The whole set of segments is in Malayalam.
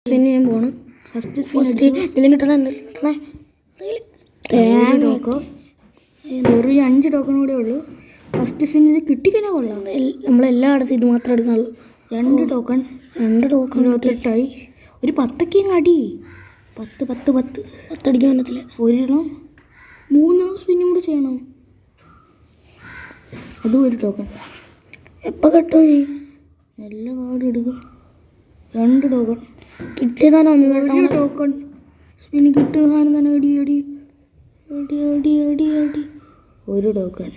പിന്നെ ഞാൻ പോണം. ഫസ്റ്റ് ഇതിലും കിട്ടണേ ടോക്കൺ വെറും 5 ടോക്കൺ കൂടെ ഉള്ളൂ. ഫസ്റ്റ് സ്പിൻ ഇത് കിട്ടിക്കഴിഞ്ഞാൽ കൊള്ളാം. നമ്മളെല്ലായിടത്തും ഇത് മാത്രമേ എടുക്കാനുള്ളൂ. 2 ടോക്കൺ 28ആയി. ഒരു 10 അടി. 10 അടിക്കാൻ പറ്റത്തില്ല. ഒരെണ്ണം 3 സ്പിന്നും കൂടെ ചെയ്യണം. അതും ഒരു ടോക്കൺ. എപ്പോൾ കിട്ടും? നല്ല പാട് എടുക്കും. 2 ടോക്കൺ കിട്ടിയ സാധനം 1 ടോക്കൺ സ്പിന് കിട്ടിയ സാധനം തന്നെ. അടി 1 ടോക്കൺ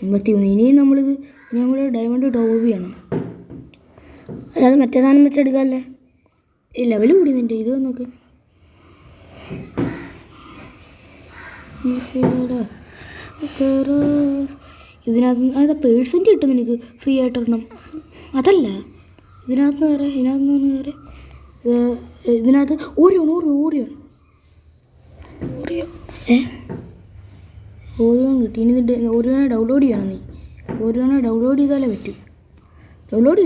83. ഇനിയും നമ്മൾ ഡയമണ്ട് ടോപ്പ് ചെയ്യണം. അല്ലാതെ മറ്റേ സാധനം വെച്ചെടുക്കാമല്ലേ? ഈ ലെവൽ കൂടി നിൻ്റെ ഇത് നോക്ക്. ഇതിനകത്ത് അതാ പേഴ്സൻറ്റ് കിട്ടും നിനക്ക് ഫ്രീ ആയിട്ടൊരെണ്ണം. അതല്ല ഇതിനകത്ത് വേറെ ഇതിനകത്ത് ഓരിയോൺ കിട്ടി. ഇനി ഓരിയോനെ ഡൗൺലോഡ് ചെയ്യണം. നീ ഓരിയോനെ ഡൗൺലോഡ് ചെയ്താലേ പറ്റും. ഡൗൺലോഡ്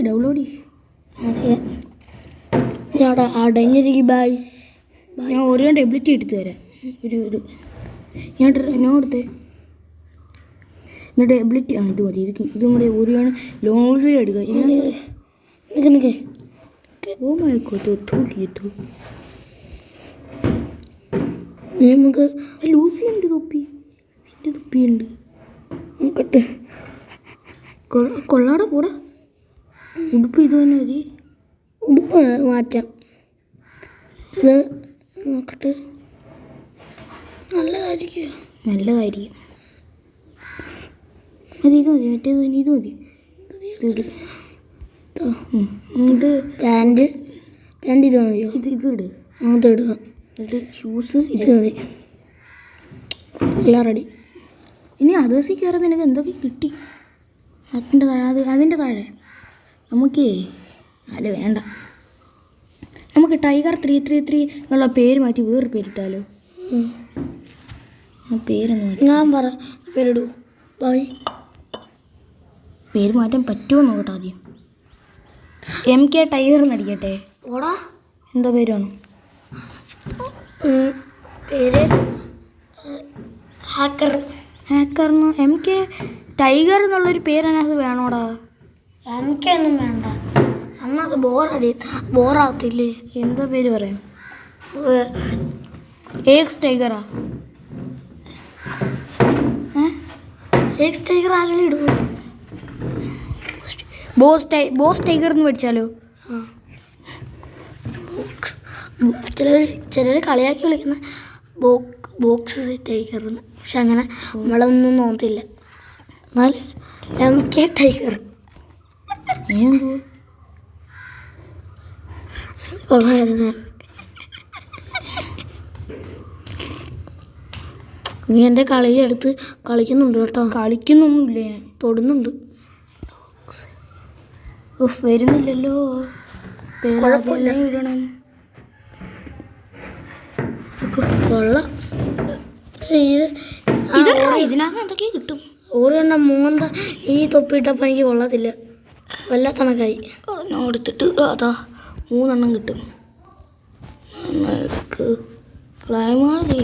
അടങ്ങിയിരിക്കും. ബായ്. ഞാൻ ഓരിയോൻ്റെ എബിലിറ്റി എടുത്തു തരാം. ഇത് ഞാൻ എടുത്തേ. എന്നിട്ട് എബിലിറ്റി ഇത് മതി. ഇതും കൂടെ ഓരിയോണ് ലോൺ എടുക്കുക. നിൽക്ക് ഓ മൈ ഗോഡ്, നമുക്ക് ലൂഫി ഉണ്ട്. തൊപ്പിയുണ്ട്. നോക്കട്ടെ. കൊള്ളാടെ പോടാ. ഉടുപ്പ് ഇത് തന്നെ മതി. ഉടുപ്പ് മാറ്റാം. ഇത് നോക്കട്ടെ. നല്ലതായിരിക്കും. അത് ഇത് മതി. മറ്റേത് ഇത് മതി. പാൻറ് ഇത് മതിയോ? ഇതിട്. അതെടുക്കാം. എന്നിട്ട് ഷൂസ് ഇത് മതി. എല്ലാം റെഡി. ഇനി അതേഴ്സിൽ കയറാൻ നിനക്ക് എന്തൊക്കെ കിട്ടി? അതിൻ്റെ താഴെ നമുക്ക് അല്ല വേണ്ട. നമുക്ക് ടൈഗർ 333 എന്നുള്ള പേര് മാറ്റി വേറൊരു പേരിട്ടാലോ? ആ പേരൊന്ന് മാറ്റി. ഞാൻ പേരിടൂ. ബായ്. പേര് മാറ്റാൻ പറ്റുമോ നോക്കട്ടെ ആദ്യം. MK ടൈഗർ എന്നടിക്കട്ടെ. ഓടാ. എന്താ പേരാണ്? പേര് ഹാക്കർന്ന്. MK ടൈഗർ എന്നുള്ളൊരു പേര് അതിനകത്ത് വേണോടാ? MK ഒന്നും വേണ്ട. അന്നത് ബോറാകത്തില്ലേ? എന്താ പേര് പറയാം? എക്സ് ടൈഗറാ? എക്സ് ടൈഗർ ആരെങ്കിലും ഇടുമോ? ബോസ് ടൈഗർ എന്ന് പഠിച്ചാലോ? ചിലർ കളിയാക്കി വിളിക്കുന്ന ബോക്സ് ടൈഗർ എന്ന്. പക്ഷെ അങ്ങനെ നമ്മളൊന്നും തോന്നത്തില്ല. എന്നാൽ MK ടൈഗർ കൊള്ളായിരുന്നു. നീ എൻ്റെ കളിയെടുത്ത് കളിക്കുന്നുണ്ട് കേട്ടോ. കളിക്കുന്നൊന്നുമില്ല, ഞാൻ തൊടുന്നുണ്ട്. വരുന്നില്ലല്ലോ. ഇടണം. കൊള്ളാം. ഇതിനകത്ത് എന്തൊക്കെയാ കിട്ടും? ഓരെണ്ണം മൂന്ന ഈ തൊപ്പിയിട്ടപ്പോൾ എനിക്ക് കൊള്ളത്തില്ല. വല്ലാത്തണക്കായി. എടുത്തിട്ട് അതാ 3 എണ്ണം കിട്ടും. എടുക്ക്. ക്ലൈമാണേ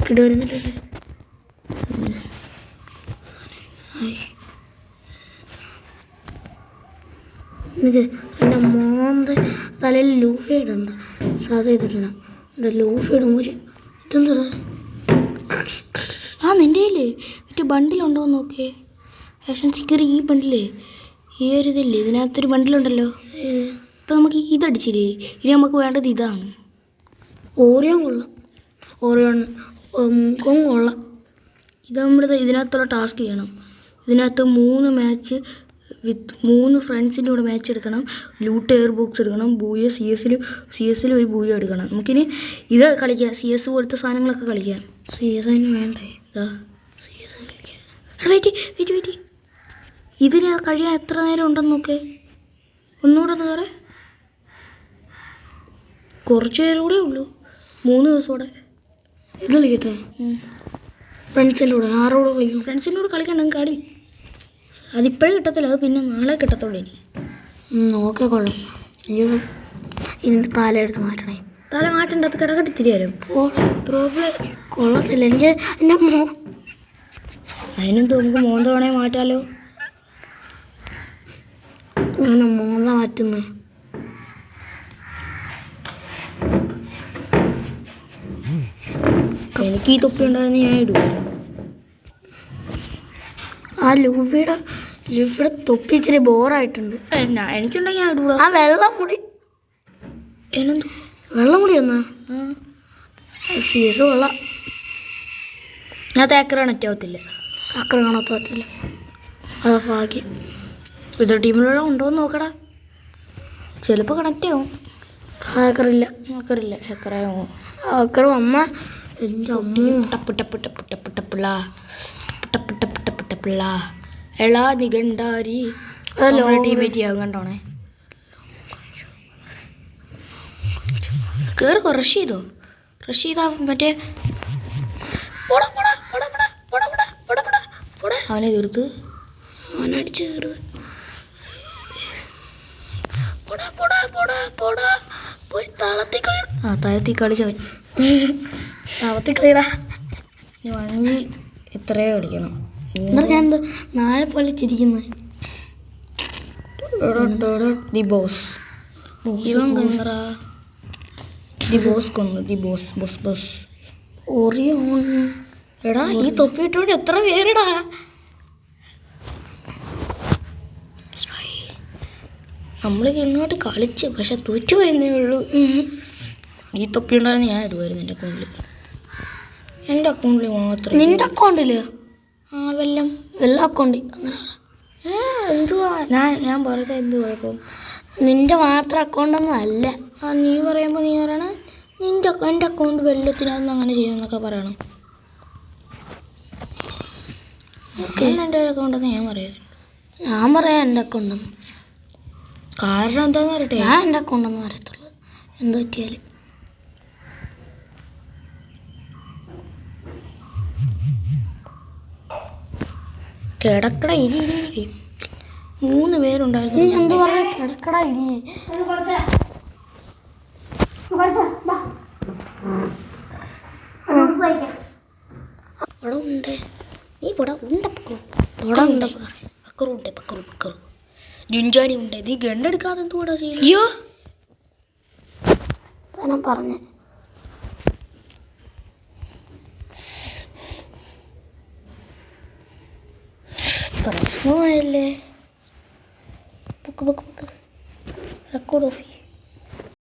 വരുന്നില്ല. എനിക്ക് എൻ്റെ മോൻ്റെ തലയിൽ ലൂഫി ഇടണ്ട. സാധാ ചെയ്തിട്ടുണ്ട്. എൻ്റെ ലൂഫി ഇടുമ്പോൾ ഇതെന്താ? നിൻ്റെ കയ്യിലേ മറ്റേ ബണ്ടിലുണ്ടോയെന്ന് നോക്കിയേ. ഫാഷൻ സ്റ്റിക്കർ ഈ ബണ്ടിലേ ഈ ഒരു ഇതില്ലേ, ഇതിനകത്തൊരു ബണ്ടിലുണ്ടല്ലോ. ഇപ്പം നമുക്ക് ഇതടിച്ചില്ലേ? ഇനി നമുക്ക് വേണ്ടത് ഇതാണ്. ഓറിയോൺ കൊള്ളാം. ഓറിയോൺ കൊള്ളാം. ഇത് ഇതിനകത്തുള്ള ടാസ്ക് ചെയ്യണം. ഇതിനകത്ത് 3 മാച്ച് വിത്ത് 3 ഫ്രണ്ട്സിൻ്റെ കൂടെ മാച്ച് എടുക്കണം. ലൂട്ട് എയർ ബോക്സ് എടുക്കണം. ബൂയ CS-ൽ ഒരു ബൂയ എടുക്കണം. നമുക്കിനി ഇത് കളിക്കാം. CS പോലത്തെ സാധനങ്ങളൊക്കെ കളിക്കാം. CS അതിന് വേണ്ടേ? CS കളിക്കാം. വെയിറ്റ് ഇതിന് കഴിയാൻ എത്ര നേരം ഉണ്ടെന്ന് നോക്കേ. ഒന്നുകൂടെ ഒന്ന് കയറേ. കുറച്ച് നേരം കൂടെ ഉള്ളൂ. 3 ദിവസം കൂടെ ഇത് കളിക്കട്ടെ. ഫ്രണ്ട്സിൻ്റെ കൂടെ ആരോട് കളിക്കും? ഫ്രണ്ട്സിൻ്റെ കൂടെ കളിക്കാൻ നിങ്ങൾക്ക് കളി. അതിപ്പോഴേ കിട്ടത്തില്ല, അത് പിന്നെ നാളെ കിട്ടത്തുള്ളൂ. ഇനി നോക്കിക്കൊള്ളാം. ഇതിൻ്റെ തലയെടുത്ത് മാറ്റണേ. തല മാറ്റേണ്ട, അത് കിടക്കട്ടി തിരിയാലും കൊള്ളത്തില്ല എനിക്ക്. എൻ്റെ അതിനെന്ത് നമുക്ക് മോന്ത വേണേ മാറ്റാലോ. അങ്ങനെ മോന്ത മാറ്റുന്നു. എനിക്ക് ഈ തൊപ്പി ഉണ്ടായിരുന്നു, ഞാൻ ഇടുമായിരുന്നു. ആ ലൂഫിയുടെ തൊപ്പി ഇച്ചിരി ബോറായിട്ടുണ്ട്. എനിക്കുണ്ടെങ്കിൽ ഞാൻ ഇടൂടാ. ആ വെള്ളമുടി എന്നെന്തോ വെള്ളമുടി എന്നാ സീസ് കൊള്ളാം. ഞാൻ തേക്കർ കണക്റ്റ് ആവത്തില്ല. അക്കറ കാണാത്ത പറ്റില്ല. അതാ ഭാഗ്യം. ഇത് ടീമിലുള്ള ഉണ്ടോയെന്ന് നോക്കടാ. ചിലപ്പോൾ കണക്റ്റ് ആവും. ഹാക്കറില്ല. നോക്കറില്ല, ഹെക്കറായോ. ഹാക്കർ വന്നാൽ എൻ്റെ പുട്ടപ്പുട്ടപ്പുട്ടപ്പുട്ടപ്പുള്ള എളാ നികണ്ടാരി ടീമേറ്റ് ആവും. കണ്ടോണേ കയറി റഷ് ചെയ്താ മറ്റേ അവനെ തീർത്ത് അവനടിച്ച് കയറുക. താഴത്തി കളിച്ചവൻ താളത്തിൽ കളിടാ. ഇനി വണ്ടി എത്രയോ കളിക്കണം. എന്നിട്ട് ഞാൻ എന്ത് നാളെ പോലെ ചിരിക്കുന്നത്. ദി ബോസ് ഇവൻ കൊന്നറാ. ദി ബോസ് കൊന്നു. The boss boss boss Orion. എടാ ഈ തൊപ്പിയിട്ടോണ്ട് എത്ര പേരെടാ. നമ്മൾ ഇങ്ങോട്ട് കളിച്ച് പക്ഷെ തോറ്റു പോയെന്നേ ഉള്ളൂ. ഈ തൊപ്പി ഉണ്ടായിരുന്നു, ഞാൻ ഇടുമായിരുന്നു എൻ്റെ അക്കൗണ്ടിൽ. എൻ്റെ അക്കൗണ്ടിൽ മാത്രം. നിന്റെ അക്കൗണ്ടില് വെല്ല അക്കൗണ്ട് അങ്ങനെ എന്തുവാ ഞാൻ പറഞ്ഞത് എന്ത് കുഴപ്പം. നിന്റെ മാത്രം അക്കൗണ്ടൊന്നും അല്ല. നീ പറയുമ്പോൾ നീ പറയണം എൻ്റെ അക്കൗണ്ട് വെല്ലത്തിനകത്ത് അങ്ങനെ ചെയ്തെന്നൊക്കെ പറയണം. എൻ്റെ അക്കൗണ്ടെന്ന് ഞാൻ പറയാം. ഞാൻ പറയാം എൻ്റെ അക്കൗണ്ടെന്ന്. കാരണം എന്താന്ന് പറയട്ടെ, ഞാൻ എൻ്റെ അക്കൗണ്ടെന്ന് പറയത്തുള്ളൂ എന്ത് പറ്റിയാലും. കിടക്കട ഇരി 3 പേരുണ്ടായിരുന്നു. എന്ത് പറയാ കിടക്കട ഇരി. അവിടെ ഉണ്ട്. നീ പോടാ ഉണ്ട പക്കറുണ്ട് ജുഞ്ചാടി ഉണ്ട്. നീ ഗണ്ടെടുക്കാതെ എന്തുകൂടാ ചെയ്യുന്നത്? അയ്യോ ഞാൻ പറഞ്ഞേ. പ്രശ്നമായല്ലേ. Record of.